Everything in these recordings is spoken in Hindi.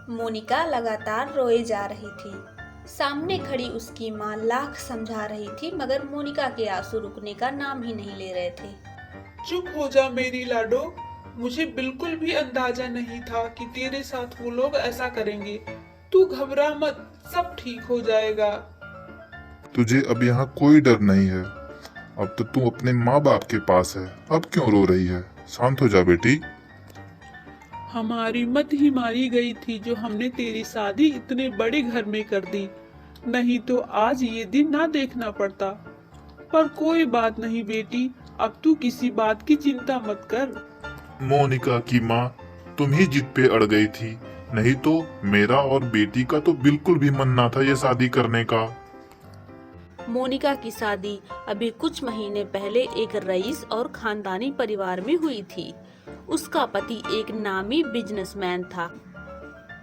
मोनिका लगातार रोए जा रही थी। सामने खड़ी उसकी माँ लाख समझा रही थी, मगर मोनिका के आंसू रुकने का नाम ही नहीं ले रहे थे। चुप हो जा मेरी लाडो, मुझे बिल्कुल भी अंदाजा नहीं था कि तेरे साथ वो लोग ऐसा करेंगे। तू घबरा मत, सब ठीक हो जाएगा। तुझे अब यहाँ कोई डर नहीं है। अब तो तू अपने माँ बाप के पास है। अब क्यों रो रही है? शांत हो जा बेटी। हमारी मत ही मारी गई थी जो हमने तेरी शादी इतने बड़े घर में कर दी, नहीं तो आज ये दिन ना देखना पड़ता। पर कोई बात नहीं बेटी, अब तू किसी बात की चिंता मत कर। मोनिका की माँ तुम ही जिद पे अड़ गई थी, नहीं तो मेरा और बेटी का तो बिल्कुल भी मन ना था ये शादी करने का। मोनिका की शादी अभी कुछ महीने पहले एक रईस और खानदानी परिवार में हुई थी। उसका पति एक नामी बिजनेसमैन था।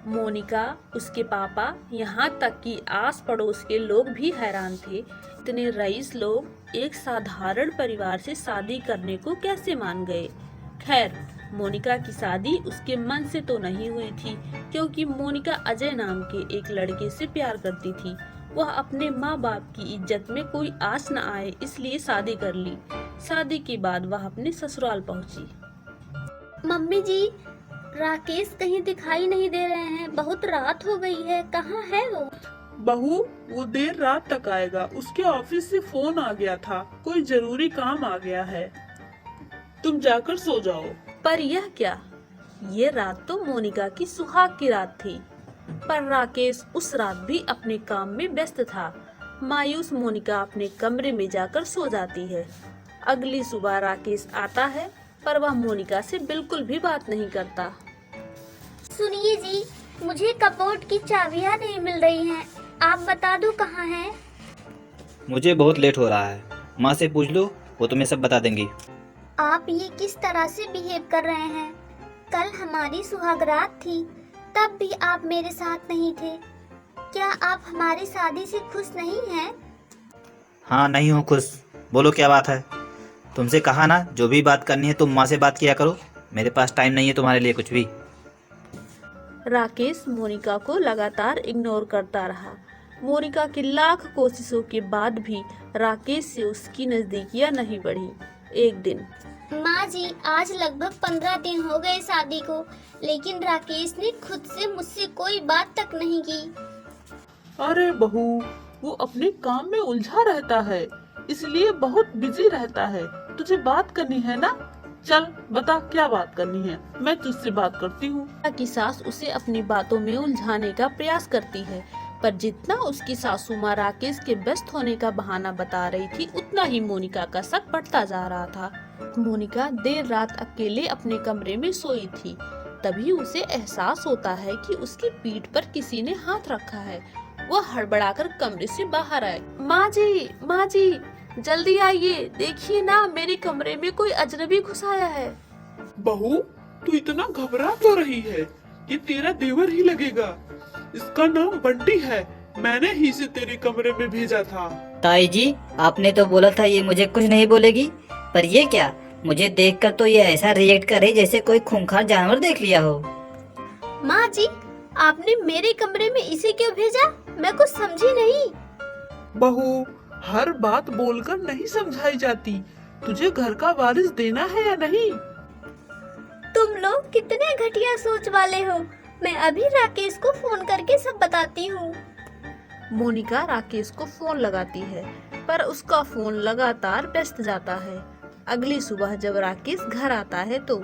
मोनिका, उसके पापा, यहाँ तक कि आस पड़ोस के लोग भी हैरान थे। इतने रईस लोग एक साधारण परिवार से शादी करने को कैसे मान गए। खैर, मोनिका की शादी उसके मन से तो नहीं हुई थी, क्योंकि मोनिका अजय नाम के एक लड़के से प्यार करती थी। वह अपने माँ बाप की इज्जत में कोई आंच न आए, इसलिए शादी कर ली। शादी के बाद वह अपने ससुराल पहुंची। मम्मी जी, राकेश कहीं दिखाई नहीं दे रहे हैं। बहुत रात हो गई है, कहाँ है वो? बहू, वो देर रात तक आएगा। उसके ऑफिस से फोन आ गया था, कोई जरूरी काम आ गया है। तुम जाकर सो जाओ। पर यह क्या? ये रात तो मोनिका की सुहाग की रात थी, पर राकेश उस रात भी अपने काम में व्यस्त था। मायूस मोनिका अपने कमरे में जाकर सो जाती है। अगली सुबह राकेश आता है, पर वह मोनिका से बिल्कुल भी बात नहीं करता। सुनिए जी, मुझे कपबोर्ड की चाबियां नहीं मिल रही हैं। आप बता दो कहाँ हैं। मुझे बहुत लेट हो रहा है, माँ से पूछ लो, वो तुम्हें सब बता देंगी। आप ये किस तरह से बिहेव कर रहे हैं? कल हमारी सुहागरात थी, तब भी आप मेरे साथ नहीं थे। क्या आप हमारी शादी से खुश नहीं हैं? हाँ, नहीं हूँ खुश। बोलो क्या बात है। तुमसे कहा ना, जो भी बात करनी है तुम माँ से बात किया करो। मेरे पास टाइम नहीं है तुम्हारे लिए कुछ भी। राकेश मोनिका को लगातार इग्नोर करता रहा। मोनिका की लाख कोशिशों के बाद भी राकेश से उसकी नजदीकियां नहीं बढ़ी। एक दिन, माँ जी, आज लगभग 15 दिन हो गए शादी को, लेकिन राकेश ने खुद से मुझसे कोई बात तक नहीं की। अरे बहू, वो अपने काम में उलझा रहता है, इसलिए बहुत बिजी रहता है। तुझे बात करनी है ना? चल बता, क्या बात करनी है, मैं तुझसे बात करती हूँ। की सास उसे अपनी बातों में उलझाने का प्रयास करती है, पर जितना उसकी सासू माँ राकेश के व्यस्त होने का बहाना बता रही थी, उतना ही मोनिका का शक बढ़ता जा रहा था। मोनिका देर रात अकेले अपने कमरे में सोई थी। तभी उसे एहसास होता है कि उसकी पीठ पर किसी ने हाथ रखा है। वह हड़बड़ाकर कमरे से बाहर आए। माँ जी, जल्दी आइए, देखिए ना, मेरे कमरे में कोई अजनबी घुस आया है। बहू, तू इतना घबरा क्यों रही है? ये तेरा देवर ही लगेगा। इसका नाम बंटी है। मैंने ही इसे तेरे कमरे में भेजा था। ताई जी, आपने तो बोला था ये मुझे कुछ नहीं बोलेगी, पर ये क्या? मुझे देखकर तो ये ऐसा रिएक्ट करे जैसे कोई खूंखार जानवर देख लिया हो। माँ जी, आपने मेरे कमरे में इसे क्यों भेजा? मैं कुछ समझी नहीं। बहू, हर बात बोलकर नहीं समझाई जाती। तुझे घर का वारिस देना है या नहीं? तुम लोग कितने घटिया सोच वाले हो। मैं अभी राकेश को फोन करके सब बताती हूँ। मोनिका राकेश को फोन लगाती है, पर उसका फोन लगातार व्यस्त जाता है। अगली सुबह जब राकेश घर आता है तो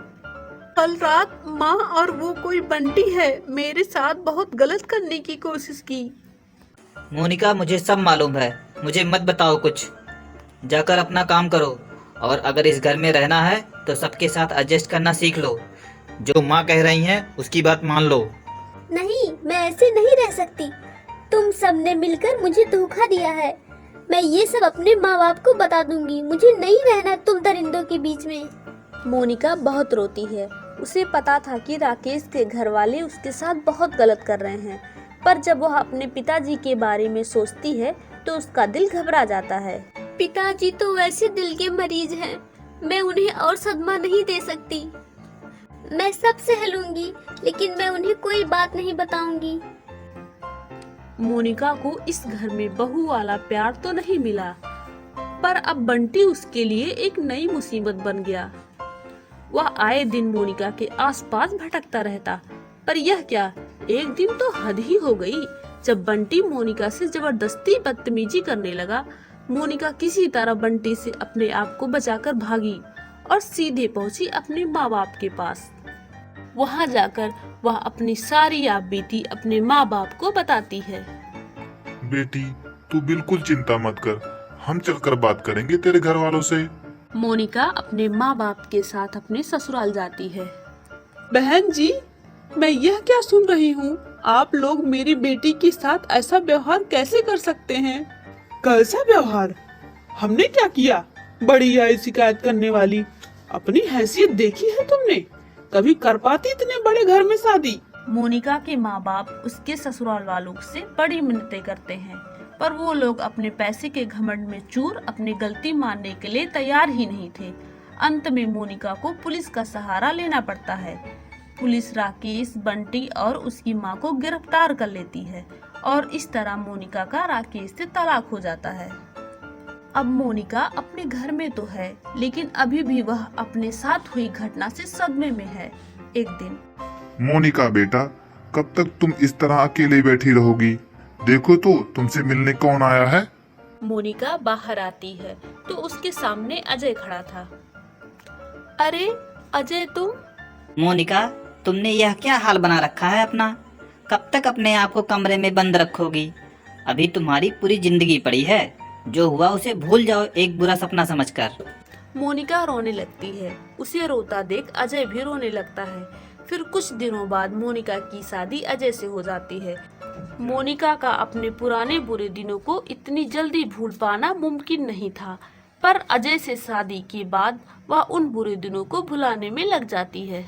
कल रात माँ और वो कोई बंटी है मेरे साथ बहुत गलत करने की कोशिश की। मोनिका, मुझे सब मालूम है, मुझे मत बताओ कुछ। जाकर अपना काम करो, और अगर इस घर में रहना है तो सबके साथ एडजस्ट करना सीख लो। जो माँ कह रही हैं उसकी बात मान लो। नहीं, मैं ऐसे नहीं रह सकती। तुम सबने मिलकर मुझे धोखा दिया है। मैं ये सब अपने माँ बाप को बता दूंगी। मुझे नहीं रहना तुम दरिंदों के बीच में। मोनिका बहुत रोती है। उसे पता था कि राकेश के घर वाले उसके साथ बहुत गलत कर रहे हैं, पर जब वह अपने पिताजी के बारे में सोचती है तो उसका दिल घबरा जाता है। पिताजी तो वैसे दिल के मरीज हैं, मैं उन्हें और सदमा नहीं दे सकती। मैं सब सह लूंगी, लेकिन मैं उन्हें कोई बात नहीं बताऊंगी। मोनिका को इस घर में बहू वाला प्यार तो नहीं मिला, पर अब बंटी उसके लिए एक नई मुसीबत बन गया। वह आए दिन मोनिका के आसपास भटकता रहता, पर यह क्या, एक दिन तो हद ही हो गई जब बंटी मोनिका से जबरदस्ती बदतमीजी करने लगा। मोनिका किसी तरह बंटी से अपने आप को बचाकर भागी और सीधे पहुंची अपने माँ बाप के पास। वहां जाकर वह अपनी सारी याद बीती अपने माँ बाप को बताती है। बेटी, तू बिल्कुल चिंता मत कर, हम चलकर बात करेंगे तेरे घर वालों से। मोनिका अपने माँ बाप के साथ अपने ससुराल जाती है। बहन जी, मैं यह क्या सुन रही हूँ? आप लोग मेरी बेटी के साथ ऐसा व्यवहार कैसे कर सकते हैं? कैसा व्यवहार? हमने क्या किया? बड़ी आई शिकायत करने वाली। अपनी हैसियत देखी है तुमने? कभी कर पाती इतने बड़े घर में शादी? मोनिका के माँ बाप उसके ससुराल वालों से बड़ी मिन्नतें करते हैं, पर वो लोग अपने पैसे के घमंड में चूर अपनी गलती मानने के लिए तैयार ही नहीं थे। अंत में मोनिका को पुलिस का सहारा लेना पड़ता है। पुलिस राकेश, बंटी और उसकी माँ को गिरफ्तार कर लेती है और इस तरह मोनिका का राकेश से तलाक हो जाता है। अब मोनिका अपने घर में तो है, लेकिन अभी भी वह अपने साथ हुई घटना से सदमे में है। एक दिन मोनिका बेटा, कब तक तुम इस तरह अकेले बैठी रहोगी? देखो तो तुमसे मिलने कौन आया है। मोनिका बाहर आती है तो उसके सामने अजय खड़ा था। अरे अजय, तुम? मोनिका, तुमने यह क्या हाल बना रखा है अपना? कब तक अपने आप को कमरे में बंद रखोगी? अभी तुम्हारी पूरी जिंदगी पड़ी है। जो हुआ उसे भूल जाओ, एक बुरा सपना समझकर। मोनिका रोने लगती है। उसे रोता देख अजय भी रोने लगता है। फिर कुछ दिनों बाद मोनिका की शादी अजय से हो जाती है। मोनिका का अपने पुराने बुरे दिनों को इतनी जल्दी भूल पाना मुमकिन नहीं था, पर अजय से शादी के बाद वह उन बुरे दिनों को भुलाने में लग जाती है।